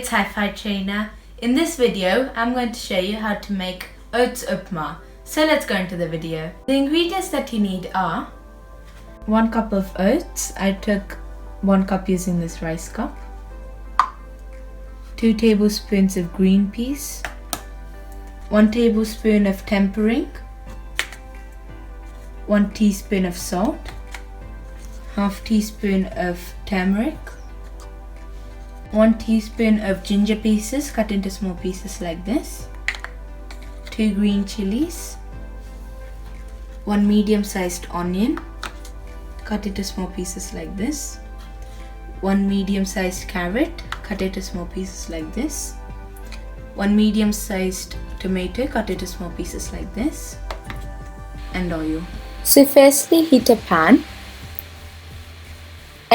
it's Hi5 Trainer. In this video, I'm going to show you how to make Oats Upma. So let's go into the video. The ingredients that you need are 1 cup of oats. I took 1 cup using this rice cup. 2 tablespoons of green peas. 1 tablespoon of tempering. 1 teaspoon of salt. 1/2 teaspoon of turmeric. 1 teaspoon of ginger pieces cut into small pieces like this. 2 green chillies. 1 medium-sized onion cut into small pieces like this. 1 medium-sized carrot cut into small pieces like this. 1 medium-sized tomato cut into small pieces like this. And oil. So firstly, heat a pan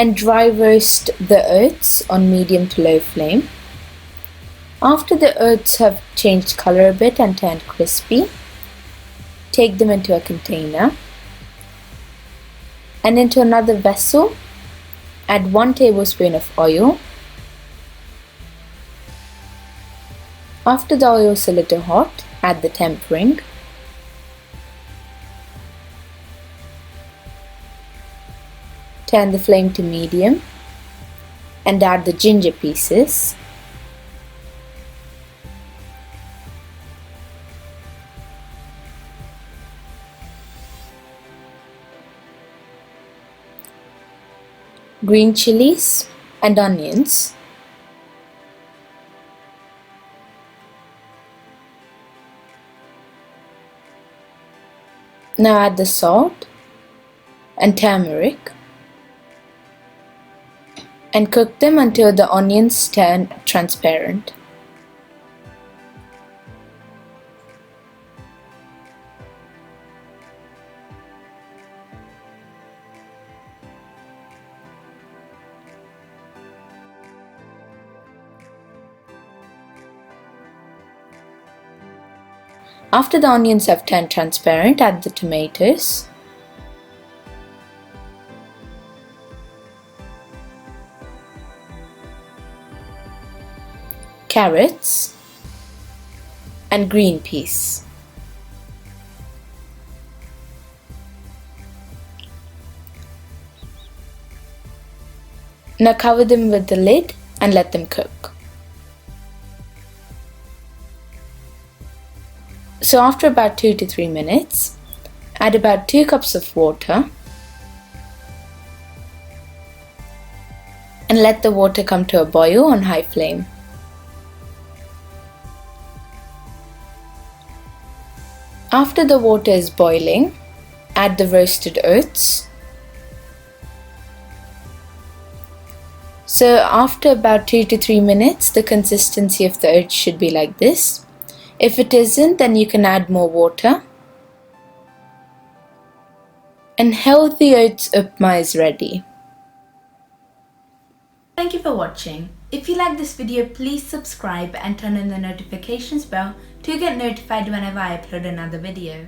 and dry roast the oats on medium to low flame. After the oats have changed color a bit and turned crispy, take them into a container and into another vessel, add 1 tablespoon of oil. After the oil is a little hot, add the tempering. Turn the flame to medium and add the ginger pieces. Green chilies and onions. Now add the salt and turmeric and cook them until the onions turn transparent. After the onions have turned transparent, add the tomatoes. Carrots and green peas. Now cover them with the lid and let them cook. So after about 2 to 3 minutes, add about 2 cups of water and let the water come to a boil on high flame. After the water is boiling, add the roasted oats. So after about 2 to 3 minutes, the consistency of the oats should be like this. If it isn't, then you can add more water. And healthy Oats Upma is ready. Thank you for watching. If you like this video, please subscribe and turn on the notifications bell to get notified whenever I upload another video.